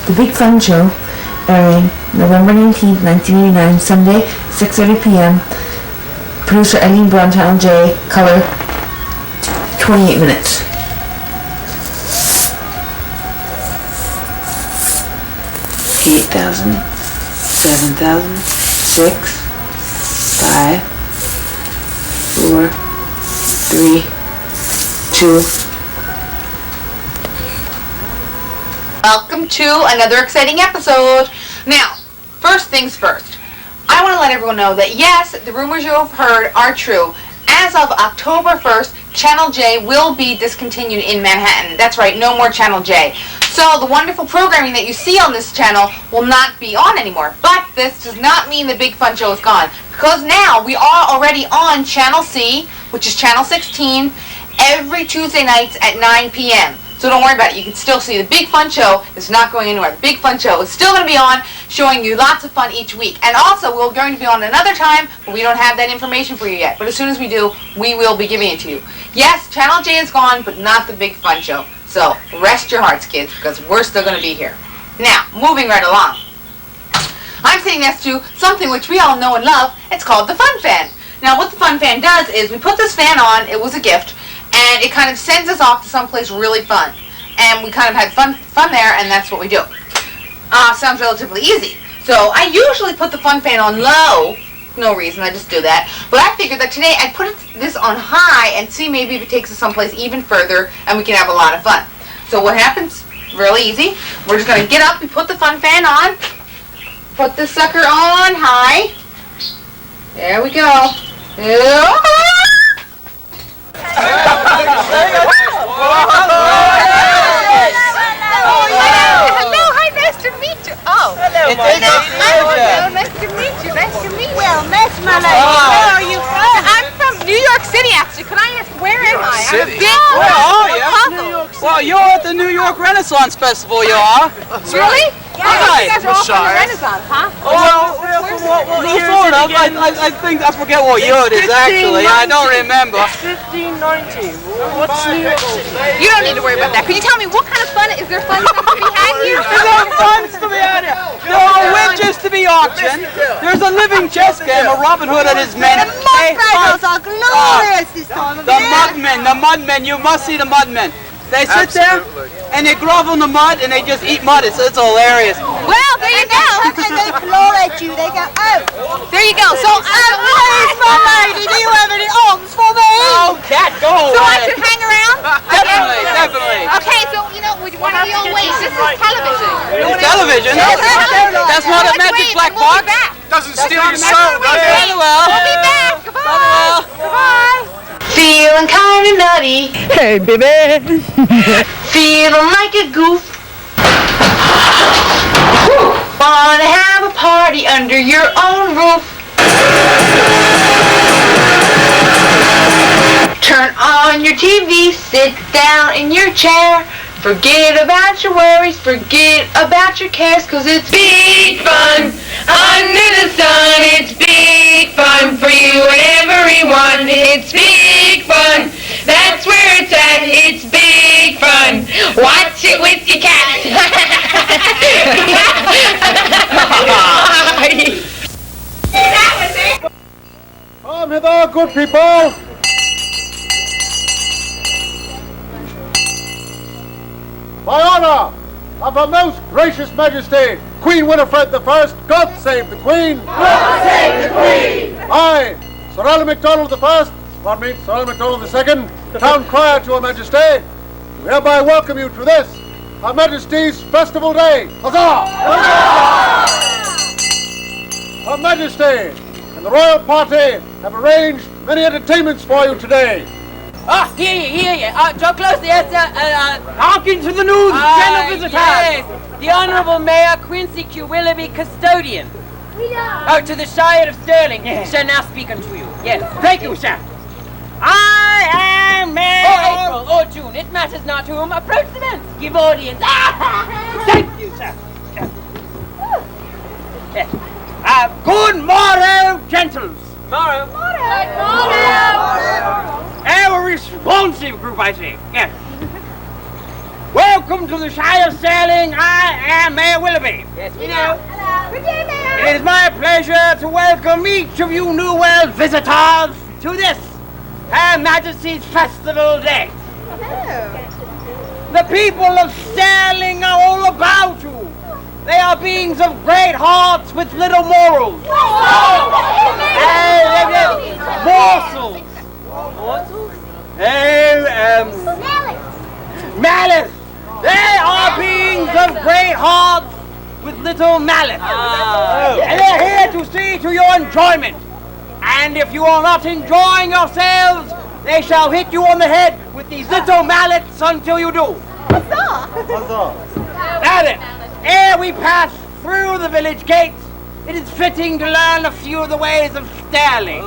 The Big Fun Show, airing November 19th, 1989, Sunday, 6:30 p.m. Producer Eileen Brown, Channel J, color 28 minutes. $8,000, $7,000, $6, $5, $4, $3, $2. Welcome to another exciting episode. Now, first things first. I want to let everyone know that yes, the rumors you have heard are true. As of October 1st, Channel J will be discontinued in Manhattan. That's right, no more Channel J. So the wonderful programming that you see on this channel will not be on anymore. But this does not mean the Big Fun Show is gone. Because now we are already on Channel C, which is Channel 16, every Tuesday nights at 9 p.m. So don't worry about it. You can still see the Big Fun Show is not going anywhere. The Big Fun Show is still going to be on, showing you lots of fun each week. And also, we're going to be on another time, but we don't have that information for you yet. But as soon as we do, we will be giving it to you. Yes, Channel J is gone, but not the Big Fun Show. So rest your hearts, kids, because we're still going to be here. Now, moving right along. I'm sitting next to something which we all know and love. It's called the Fun Fan. Now, what the Fun Fan does is we put this fan on. It was a gift. And it kind of sends us off to someplace really fun. And we kind of had fun there, and that's what we do. Sounds relatively easy. So I usually put the Fun Fan on low. No reason, I just do that. But I figured that today I'd put this on high and see maybe if it takes us someplace even further and we can have a lot of fun. So what happens? Really easy. We're just going to get up, we put the Fun Fan on, put this sucker on high. There we go. Hello, hi, nice to meet you. Oh, hello, nice to meet you. Well, Miss Malay, where are you from? I'm from New York City, actually. Could I ask, where am I? I'm a big Well, you're at the New York Renaissance Festival, you are. Really? Yeah, right. you guys are all from the Renaissance, huh? Well, sort of. I think, I forget what year it is, actually. I don't remember. 1590. What's New York City? You don't need to worry about that. Can you tell me what kind of fun, is there fun stuff to be had here? Is there fun to be had here? There are wedges to be auctioned. There's a living chess game, a Robin Hood and his men. The mud are glorious this time of year. The mudmen, you must see the mudmen. They sit there and they grovel in the mud and they just eat mud. It's hilarious. Well, there you go. And they claw at you. They go, oh. There you go. So, please, my lady, do you have any arms for me? Oh, cat, go away. So I should hang around? Definitely. Okay, so, you know, one of your ways, this is television. Television? That's not a magic black box. Doesn't steal your soul, does it? Very well. We'll be back. Goodbye. Goodbye. Feeling kind of nutty. Hey, baby. Feeling like a goof. Wanna have a party under your own roof. Turn on your TV, sit down in your chair. Forget about your worries, forget about your cares, 'cause it's big fun under the sun. It's big fun for you and everyone. It's big fun, that's where it's at. It's big fun. Watch it with your cat. Come hither, good people. By honour of Her Most Gracious Majesty, Queen Winifred I, God save the Queen! God save the Queen! I, Sir Alan MacDonald Sir Alan MacDonald II, Town Crier to Her Majesty, do hereby welcome you to this, Her Majesty's Festival Day. Huzzah! Huzzah! Her Majesty and the Royal Party have arranged many entertainments for you today. Here. Draw close, yes, Hearken to the news, general visitors. Yes, the Honourable Mayor Quincy Q. Willoughby, custodian. To the Shire of Stirling, shall now speak unto you. Yes, Thank you, sir. I am Mayor. April or June, it matters not to whom. Approach the fence, give audience. Thank you, sir. Yes. Good morrow, gentles. Morrow. Our responsive group, I say. Yes. Welcome to the Shire of Stirling. I am Mayor Willoughby. Yes, we know. Hello. Good day, Mayor. It is my pleasure to welcome each of you New World visitors to this Her Majesty's Festival Day. The people of Sterling are all about you. They are beings of great hearts with little morals. Morsels. Malice. They are beings of great hearts with little malice. And they're here to see to your enjoyment. And if you are not enjoying yourselves, they shall hit you on the head with these little mallets until you do. Now then, ere we pass through the village gates, it is fitting to learn a few of the ways of Sterling.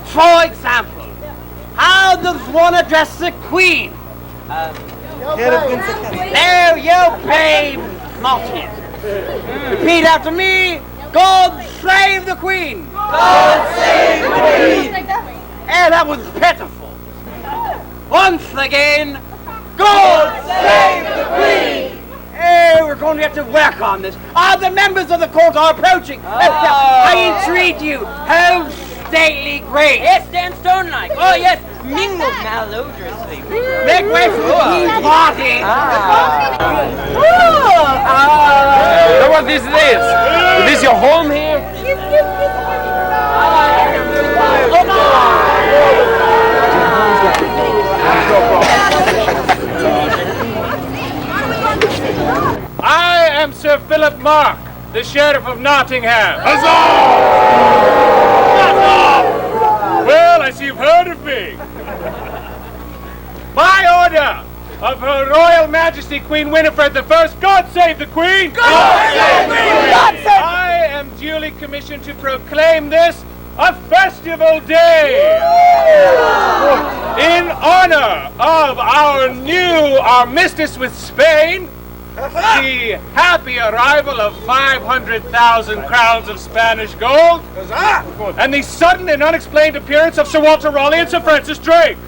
For example, how does one address the Queen? There, you babe, Martin. Repeat after me. God save the Queen. God save the Queen. That was pitiful. Once again, God save the Queen. We're going to have to work on this. The members of the court are approaching. I entreat you, hold stately grace. Yes, stand stone-like. Oh, yes, mingled malodorously. Make way for the Queen party. So what is this? Is this your home here? I am Sir Philip Mark, the Sheriff of Nottingham. Huzzah! Well, I see you've heard of me. By order of Her Royal Majesty Queen Winifred I, God save the Queen! God save the Queen! God save the Queen! I am duly commissioned to proclaim this a festival day in honor of our new armistice with Spain, the happy arrival of 500,000 crowns of Spanish gold, and the sudden and unexplained appearance of Sir Walter Raleigh and Sir Francis Drake.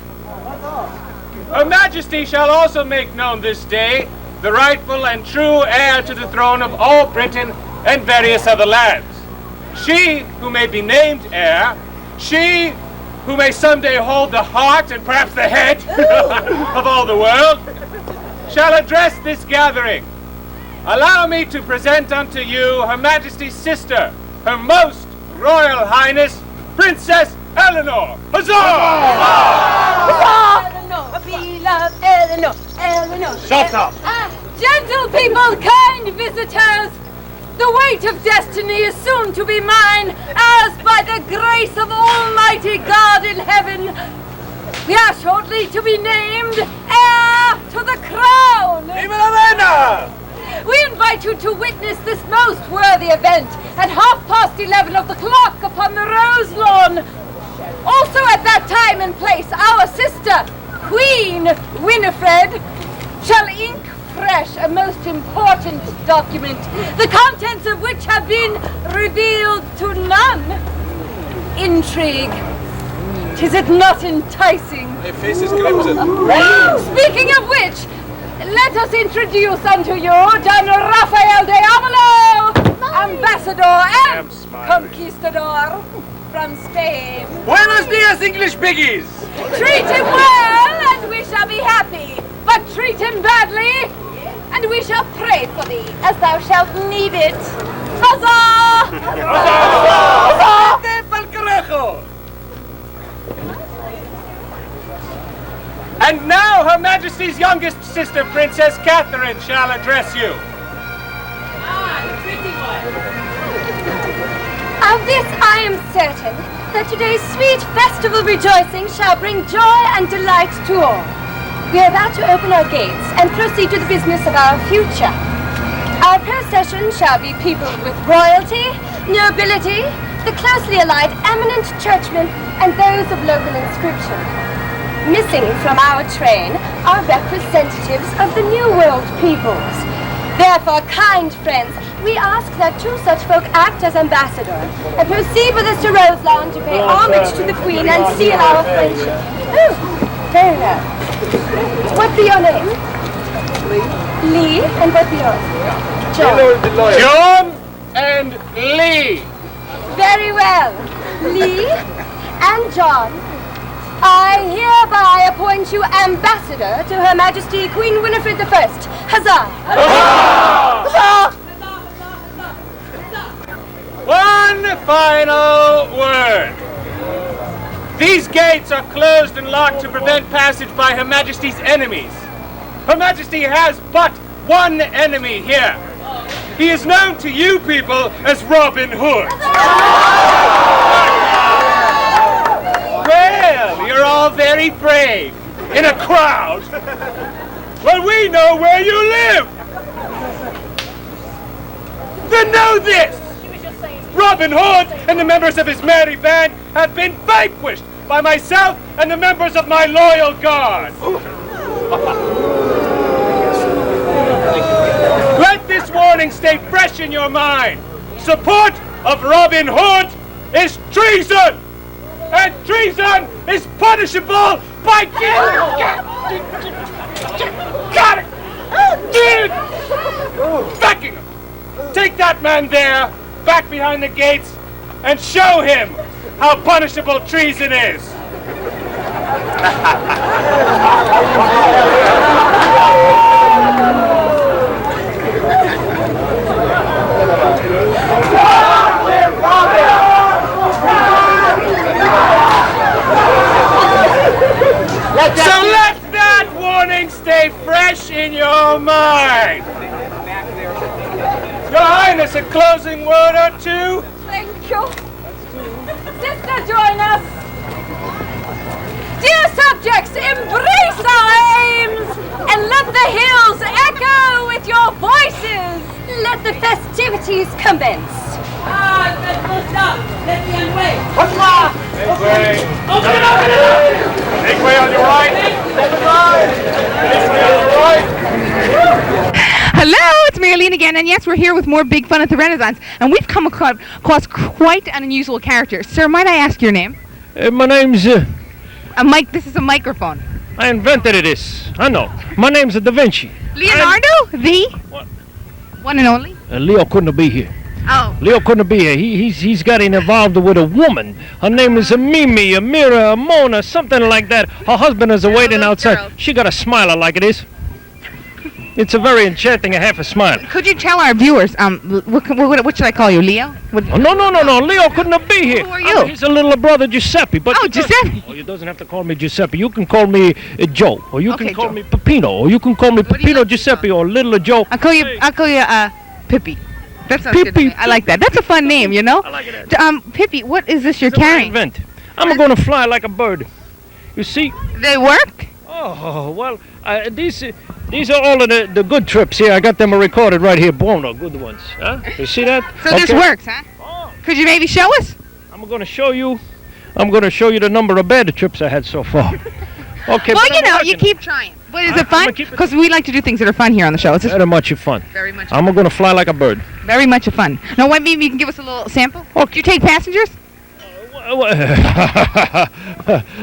Her Majesty shall also make known this day the rightful and true heir to the throne of all Britain and various other lands. She who may be named heir, she who may someday hold the heart and perhaps the head of all the world, shall address this gathering. Allow me to present unto you Her Majesty's sister, Her Most Royal Highness, Princess Eleanor. Huzzah! Huzzah! Eleanor, beloved Eleanor, Eleanor. Shut up! Gentle people, kind visitors, the weight of destiny is soon to be mine, as by the grace of Almighty God in heaven, we are shortly to be named heir to the crown. Viva la reina! We invite you to witness this most worthy event at 11:30 of the clock upon the Rose Lawn. Also at that time and place, our sister, Queen Winifred, shall ink fresh a most important document, the contents of which have been revealed to none. Intrigue. Is it not enticing? My face is crimson. Speaking of which, let us introduce unto you Don Rafael de Avalo, Ambassador and Conquistador from Spain. Buenos dias, English piggies! Treat him well, and we shall be happy. But treat him badly, and we shall pray for thee, as thou shalt need it. Huzzah! Huzzah! Huzzah! And now Her Majesty's youngest sister, Princess Catherine, shall address you. The pretty one. Of this I am certain, that today's sweet festival rejoicing shall bring joy and delight to all. We are about to open our gates and proceed to the business of our future. Our procession shall be peopled with royalty, nobility, the closely allied eminent churchmen, and those of local inscription. Missing from our train are representatives of the New World peoples. Therefore, kind friends, we ask that two such folk act as ambassadors and proceed with us to Roselawn to pay homage to the Queen and seal our friendship. Oh, very well. What be your name? Lee, and what's yours? John and Lee. Very well. Lee and John, I hereby appoint you ambassador to Her Majesty Queen Winifred I. Huzzah! Huzzah! One final word. These gates are closed and locked to prevent passage by Her Majesty's enemies. Her Majesty has but one enemy here. He is known to you people as Robin Hood. Well, you're all very brave in a crowd. Well, we know where you live. Then know this. Robin Hood and the members of his merry band have been vanquished by myself and the members of my loyal guard. Let this warning stay fresh in your mind. Support of Robin Hood is treason! And treason is punishable by Buckingham! Take that man there, back behind the gates, and show him how punishable treason is. So let that warning stay fresh in your mind. Your Highness, a closing word or two? Thank you. Sister, join us. Dear subjects, embrace our aims and let the hills echo with your voices. Let the festivities commence. Let's go stop. Let the end way. Make way. Open it, open it up. Make way on your right. Make way on your right. Hello, it's Mary Eileen again, and yes, we're here with more Big Fun at the Renaissance, and we've come across quite an unusual character. Sir, might I ask your name? My name's... This is a microphone. I invented this. I know. My name's Da Vinci. Leonardo? What? One and only? Leo couldn't be here. Oh. Leo couldn't be here. He's gotten involved with a woman. Her name is Mimi, Amira, Mona, something like that. Her husband is waiting outside. Girl. She got a smile like it is. It's a very enchanting half a smile. Could you tell our viewers, what should I call you, Leo? No. Leo couldn't be here. Who are you? He's a little brother, Giuseppe. But Giuseppe. You doesn't have to call me Giuseppe. You can call me Joe, or you can call Joe. me Peppino, or you can call me Peppino Giuseppe, or Little Joe. I'll call you Pippi. That sounds good to me. I like that. That's a fun name, you know? I like it. Pippi, what is this you're carrying? I'm going to fly like a bird. You see? They work? Oh, well, these are all of the good trips here. I got them recorded right here. Buono, good ones. Huh? You see that? So this works, huh? Oh. Could you maybe show us? I'm going to show you the number of bad trips I had so far. Okay. Well, you know, you keep trying. But is it fun? Because we like to do things that are fun here on the show. It's very much fun. Very much I'm going to fly like a bird. Very much fun. Now, maybe you can give us a little sample? Okay. Do you take passengers? Thought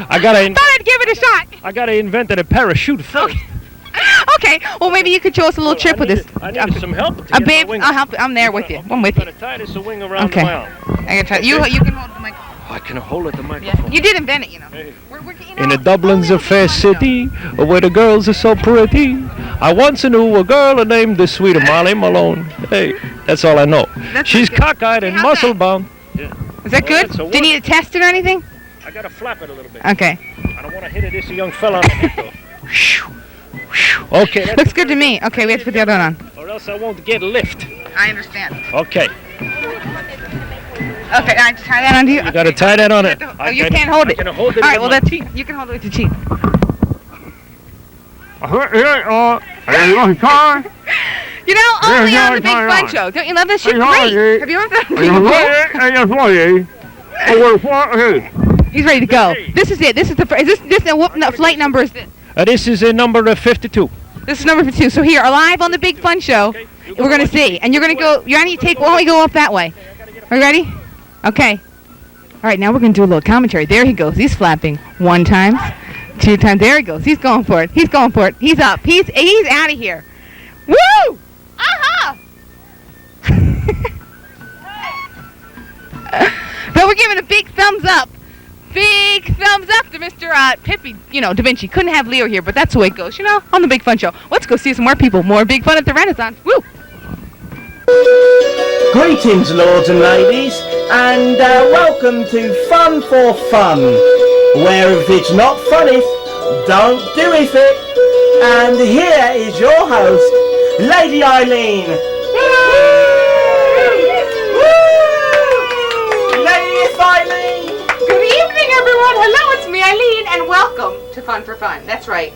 I'd give it a shot. I gotta invent a parachute first. Okay. Well, maybe you could show us a little trip with this. I need some help. Babe, I'll help. I'm there with you. I'm with you. Tie this wing around my arm. I gotta try. You can hold the microphone. I can hold the microphone. Yeah. You did invent it, you know. Hey. In the Dublin's a fair city, where the girls are so pretty. I once knew a girl named the sweet Molly Malone. Hey, that's all I know. She's cockeyed and muscle bound. Yeah. Is that good? Do you need to test it or anything? I gotta flap it a little bit. Okay. I don't want to hit it. This young fella on the head though. Okay. Looks good to me. Okay, we have to put the other one on. Or else I won't get lift. I understand. Okay. Okay, I have to tie that onto you. You gotta tie that on it. Oh, you can't hold it. I can hold it. All right, well, you can hold it with your teeth. You know, only on the Big Fun Show. Don't you love this shit? Great. Have you ever done He's ready to go. This is it. This is the what flight number is this? This is number 52. This is number 52. So here, live on the Big Fun Show, we're going to see. And you're going to go, you're going to take, why don't we go up that way? Are you ready? Okay. All right, now we're going to do a little commentary. There he goes. He's flapping 1 time, 2 times. There he goes. He's going for it. He's going for it. He's up. He's out of here. Woo! Aha! But we're giving a big thumbs up. Big thumbs up to Mr. Pippi, Da Vinci. Couldn't have Leo here, but that's the way it goes, on the Big Fun Show. Let's go see some more people. More Big Fun at the Renaissance. Woo! Greetings, lords and ladies, and welcome to Fun for Fun, where if it's not funneth, don't do it. And here is your host, Lady Eileen. Lady Eileen. Good evening, everyone. Hello, it's me, Eileen, and welcome to Fun for Fun. That's right.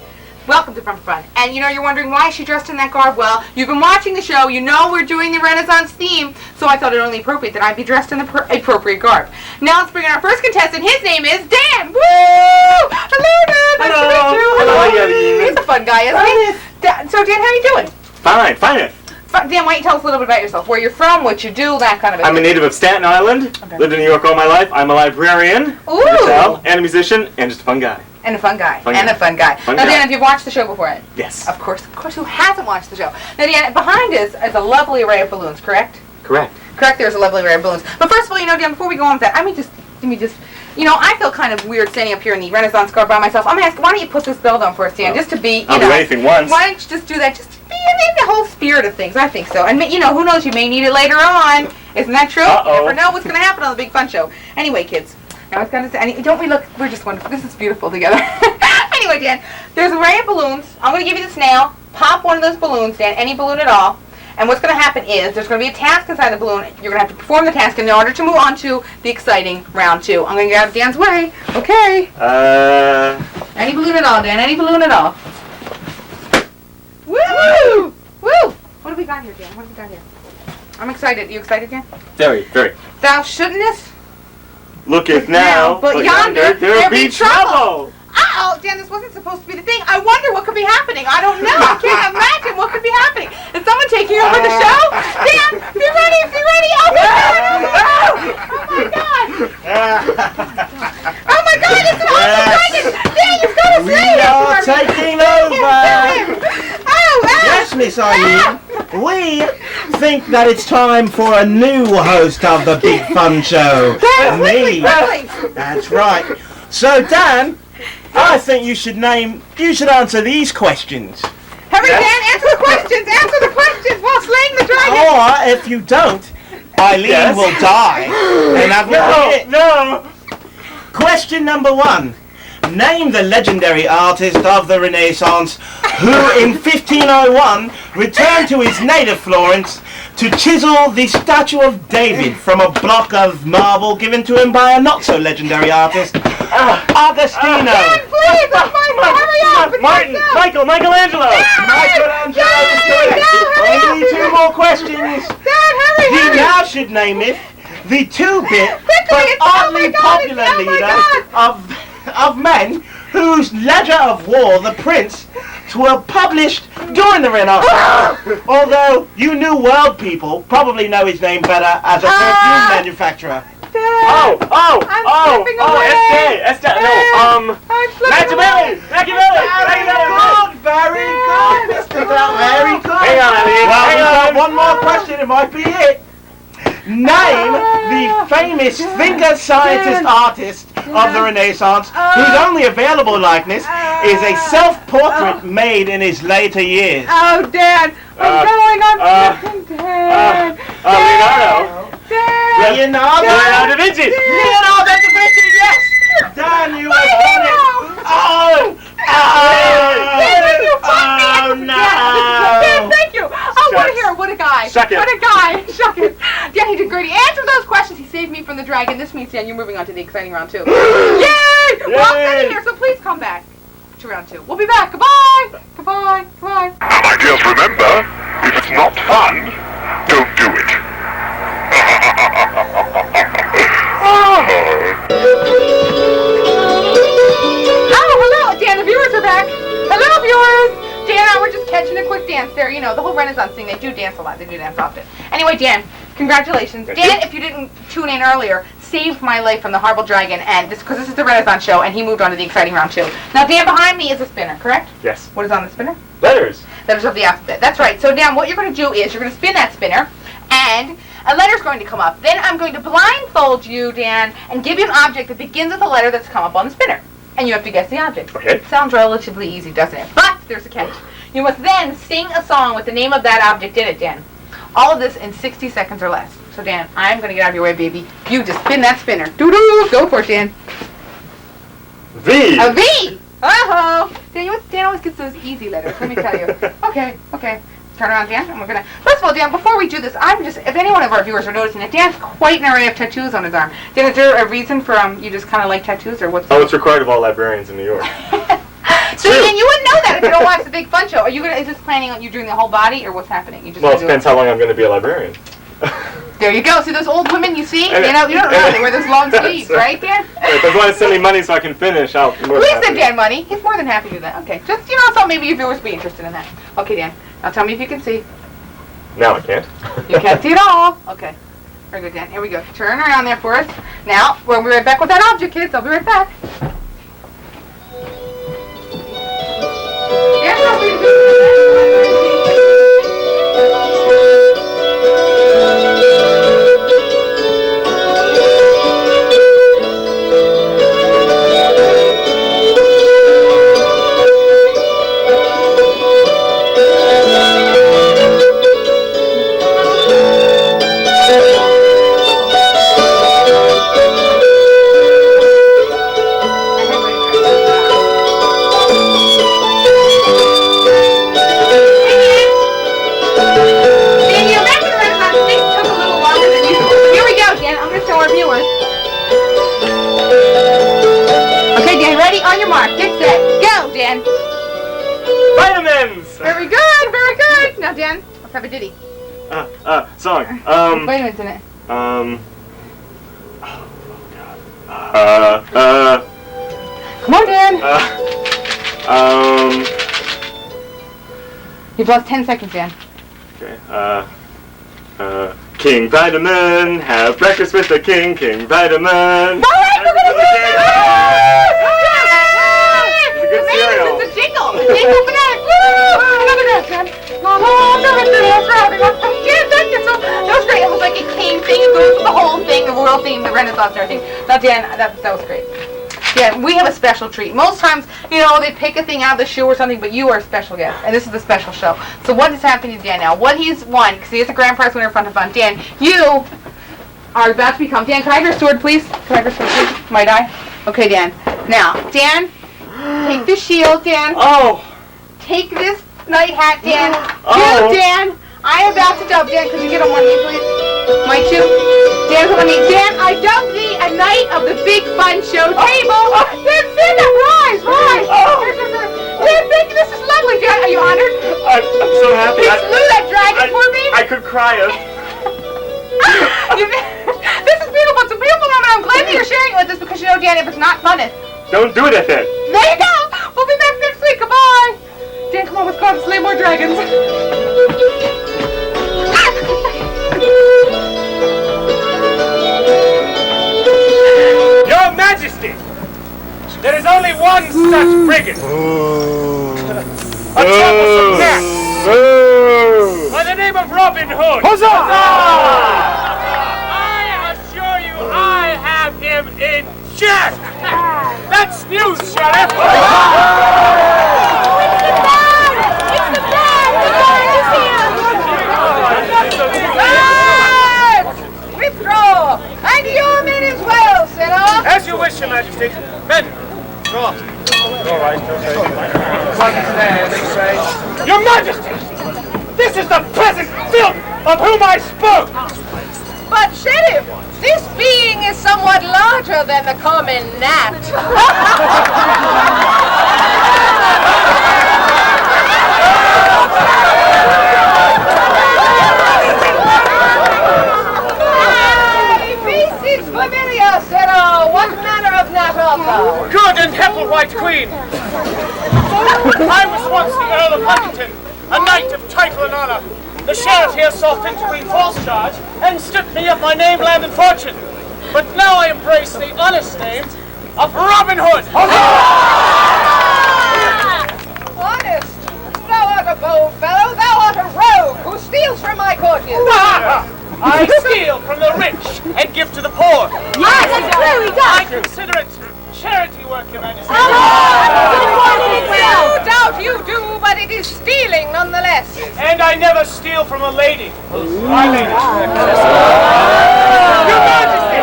Welcome to Fun for Fun. And you're wondering why is she dressed in that garb? Well, you've been watching the show. We're doing the Renaissance theme, so I thought it only appropriate that I be dressed in the appropriate garb. Now let's bring in our first contestant. His name is Dan. Woo! Hello, Dan. Nice to meet you. Hello, Eileen. He's a fun guy, isn't he? So, Dan, how are you doing? Fine. Dan, why don't you tell us a little bit about yourself? Where you're from, what you do, that kind of thing. I'm a native of Staten Island. Okay. Lived in New York all my life. I'm a librarian. Ooh. And a musician, and just a fun guy. And a fun guy. Fun Now, guy. Dan, have you watched the show before? Yes. Of course, who hasn't watched the show? Now, Dan, behind us is a lovely array of balloons, correct? Correct. There's a lovely array of balloons. But first of all, Dan, before we go on with that, let me just, I feel kind of weird standing up here in the Renaissance garb by myself. I'm going to ask, why don't you put this belt on for us, Dan, just to be, I'll do anything once. Why don't you just do that, just to be in the whole spirit of things? I think so. And, who knows, you may need it later on. Isn't that true? Uh-oh. You never know what's going to happen on the Big Fun Show. Anyway, kids. Now, I was going to say, don't we look, we're just wonderful. This is beautiful together. Anyway, Dan, there's an array of balloons. I'm going to give you this now. Pop one of those balloons, Dan, any balloon at all. And what's going to happen is there's going to be a task inside the balloon. You're going to have to perform the task in order to move on to the exciting round 2. I'm going to get out of Dan's way. Okay. Any balloon at all, Dan. Any balloon at all. Woo! Woo! What have we got here, Dan? What have we got here? I'm excited. You excited, Dan? Very. Thou shouldn't. Looketh now, but yonder there be trouble. Uh-oh, Dan, this wasn't supposed to be the thing. I wonder what could be happening. I don't know. I can't imagine what could be happening. Is someone taking over the show? Dan, be ready. Oh, my God. Oh, my God, it's an awesome dragon. Dan, you've got to slay him for me. Taking over. Yes, Miss Eileen. We think that it's time for a new host of the Big Fun Show. Me. That's right. So, Dan, I think you should answer these questions. Hurry, Dan, answer the questions while slaying the dragon. Or, if you don't, Eileen will die. And have No. Question number 1. Name the legendary artist of the Renaissance who in 1501 returned to his native Florence to chisel the statue of David from a block of marble given to him by a not-so-legendary artist, Agostino. Dan, please, hurry up. Michelangelo. Michelangelo is correct. Only 2 more questions. Dan, hurry. He now should name it the 2-bit but oddly popular leader of men whose ledger of war, the Prince, were published during the Renaissance. Although you New World people probably know his name better as a perfume manufacturer. Machiavelli. Very good, Mr. Bell, very good. Hang on, Eileen. Well, we've got one more question, it might be it. Name the famous finger scientist artist of the Renaissance whose only available likeness is a self-portrait made in his later years. Oh, Dan, what's going on? Dan. Leonardo da Vinci. Leonardo da Vinci, yes! Dan, you have done it! No! Dan, thank you! What a guy! Shuck it. Dan, he did great. He answered those questions. He saved me from the dragon. This means, Dan, you're moving on to the exciting round 2. Yay! We're all sitting here, so please come back to round 2. We'll be back. Goodbye! And my dears, remember, if it's not fun, don't do it. Hello, Dan, the viewers are back. Hello, viewers. Dan and I were just catching a quick dance there. The whole Renaissance thing, they do dance a lot. They do dance often. Anyway, Dan, congratulations. Dan, if you didn't tune in earlier, saved my life from the horrible dragon, and because this is the Renaissance show, and he moved on to the exciting round 2. Now, Dan, behind me is a spinner, correct? Yes. What is on the spinner? Letters. letters of the alphabet. That's right. So now what you're going to do is you're going to spin that spinner, and a letter's going to come up. Then I'm going to blindfold you, Dan, and give you an object that begins with a letter that's come up on the spinner. And you have to guess the object. Okay. Sounds relatively easy, doesn't it? But there's a catch. You must then sing a song with the name of that object in it, Dan. All of this in 60 seconds or less. So, Dan, I'm going to get out of your way, baby. You just spin that spinner. Doo-doo! Go for it, Dan. V. A V! Uh-oh! Dan always gets those easy letters, let me tell you. Okay. Turn around, Dan, and we're going to... First of all, Dan, before we do this, if any one of our viewers are noticing that Dan's quite an array of tattoos on his arm. Dan, is there a reason for you just kind of like tattoos, or what's... Oh, it's required of all librarians in New York. So, Dan, you wouldn't know that if you don't watch the Big Fun Show. Are you is this planning on you doing the whole body, or what's happening? You just Well, it depends how long I'm going to be a librarian. There you go. See those old women you see? You don't know. They wear those long sleeves, right, Dan? If they want to send me money so I can finish, I'll... Please send Dan money. He's more than happy to do that. Okay. Just, so maybe your viewers would be interested in that. Okay, Dan. Now tell me if you can see. No, I can't. You can't see at all. Okay. Very good, Dan. Here we go. Turn around there for us. Now, we'll be right back with that object, kids. I'll be right back. On your mark, get set, go, Dan. Vitamins! Very good. Now, Dan, let's have a ditty. Song. Vitamins in it. Oh, God. Come on, Dan. You've lost 10 seconds, Dan. Okay, King Vitamin, have breakfast with the King Vitamin. All right, we're gonna do it! Good cereal. It's a jingle for that. Woo! Look at that, Dan. That was great. It was like a king thing. It goes with the whole thing, the royal theme, the Renaissance and everything. Now, Dan, that was great. Yeah, we have a special treat. Most times, they pick a thing out of the show or something, but you are a special guest, and this is a special show. So what is happening to Dan now? What he's won, because he is a grand prize winner in front of fun. Dan, you are about to become... Dan, can I have your sword, please? Might I? Okay, Dan. Now, Dan, take the shield, Dan. Oh! Take this night hat, Dan. Oh! You, Dan. I am about to dub, Dan. Could you get on one knee, please? Might you? Dan, come on me. Dan, I dubbed thee a knight of the Big Fun Show table. Dan, stand up. Rise. Dan, thank you. This is lovely, Dan. Are you honored? I'm so happy. Please slew that dragon for me. I could cry. This is beautiful. It's a beautiful moment. I'm glad that you're sharing it with us because, Dan, if it's not fun, don't do it at that. There you go. We'll be back next week. Goodbye. Dan, come on. Let's go out and slay more dragons. Your Majesty, there is only one such frigate. A troublesome gnat by the name of Robin Hood. Huzzah! I assure you, I have him in check. That's news, Sheriff. Withdraw! And your men as well, Senor! As you wish, Your Majesty. Men, draw. All right, Your Majesty! This is the present filth of whom I spoke! But, Sheriff, this being is somewhat larger than the common gnat. Familiar, Senor. What manner of gnat art thou? Good and Heffelwhite Queen! I was once the Earl of Huntington, a knight of title and honor. The sheriff here saw fit to bring false charge and stripped me of my name, land, and fortune. But now I embrace the honest name of Robin Hood! Honest? Thou art a bold fellow. Thou art a rogue who steals from my courtiers. I steal from the rich and give to the poor. Yes, that's true, he does. I consider it charity work, Your Majesty. No doubt you do, but it is stealing nonetheless. And I never steal from a lady. My lady. Your Majesty,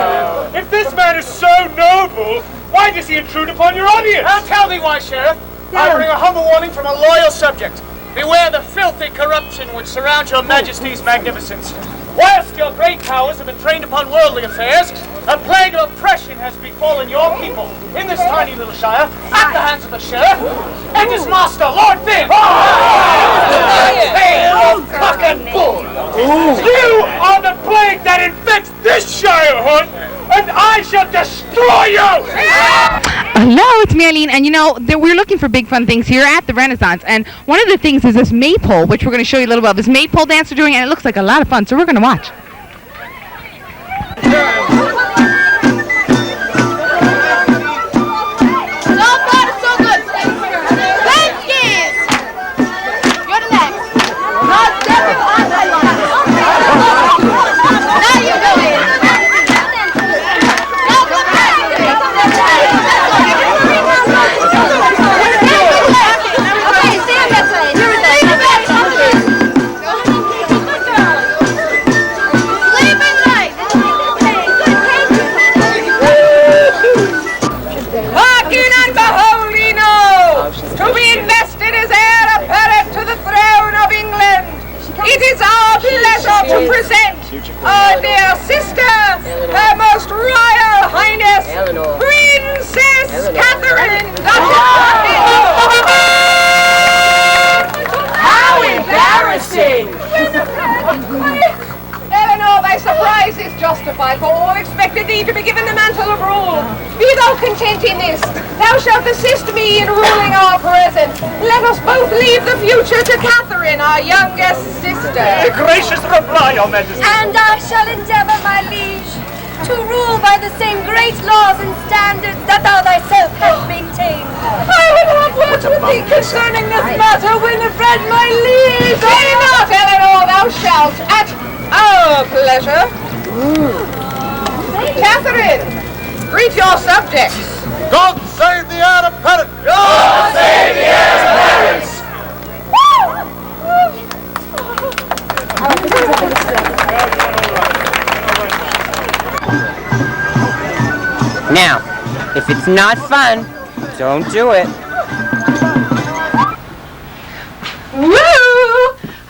if this man is so noble, why does he intrude upon your audience? I'll tell thee why, Sheriff. I bring a humble warning from a loyal subject. Beware the filthy corruption which surrounds your Majesty's magnificence. Whilst your great powers have been trained upon worldly affairs, a plague of oppression has befallen your people in this tiny little shire at the hands of the sheriff and his master, Lord Finn. Hey, old cock and bull! You are the plague that infects this shire, Hunt, and I shall destroy you! Hello, it's me, Eileen, and you know, we're looking for big fun things here at the Renaissance, and one of the things is this maypole, which we're going to show you a little bit of this maypole dance they're doing, and it looks like a lot of fun, so we're going to watch. To present our dear sister, Her Most Royal Highness, Princess Catherine, How embarrassing! Eleanor, thy surprise is justified, for all expected thee to be given the mantle of rule. Be thou content in this. Thou shalt assist me in ruling our present. Let us both leave the future to Catherine, our youngest sister. A gracious reply, Your Majesty. And I shall endeavour, my liege, to rule by the same great laws and standards that thou thyself hast maintained. I will have words with thee concerning this matter, Winifred, my liege. Say not, Eleanor, thou shalt, at our pleasure. Catherine, greet your subjects. God save the heir apparent! God save the heir apparent! Now, if it's not fun, don't do it. Woo!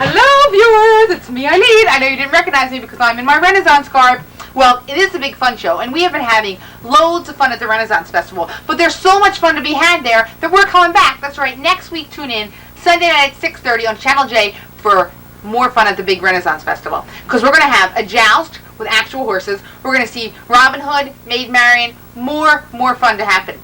Hello, viewers! It's me, Eileen. I know you didn't recognize me because I'm in my Renaissance garb. Well, it is a big fun show, and we have been having loads of fun at the Renaissance Festival. But there's so much fun to be had there that we're coming back. That's right, next week tune in, Sunday night at 6:30 on Channel J for more fun at the big Renaissance Festival. Because we're going to have a joust with actual horses. We're going to see Robin Hood, Maid Marian, more fun to happen.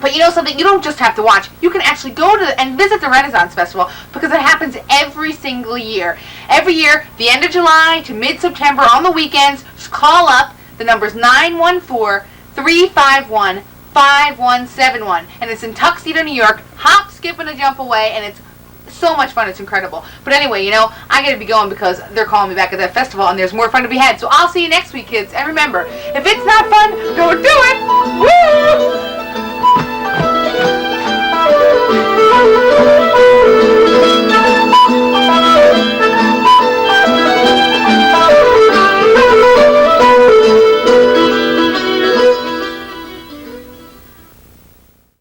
But you know something, you don't just have to watch. You can actually go to and visit the Renaissance Festival because it happens every single year. Every year, the end of July to mid-September on the weekends, just call up. The number's 914-351-5171. And it's in Tuxedo, New York. Hop, skip, and a jump away, and it's so much fun. It's incredible. But anyway, you know, I gotta be going because they're calling me back at that festival and there's more fun to be had. So I'll see you next week, kids. And remember, if it's not fun, don't do it. Woo!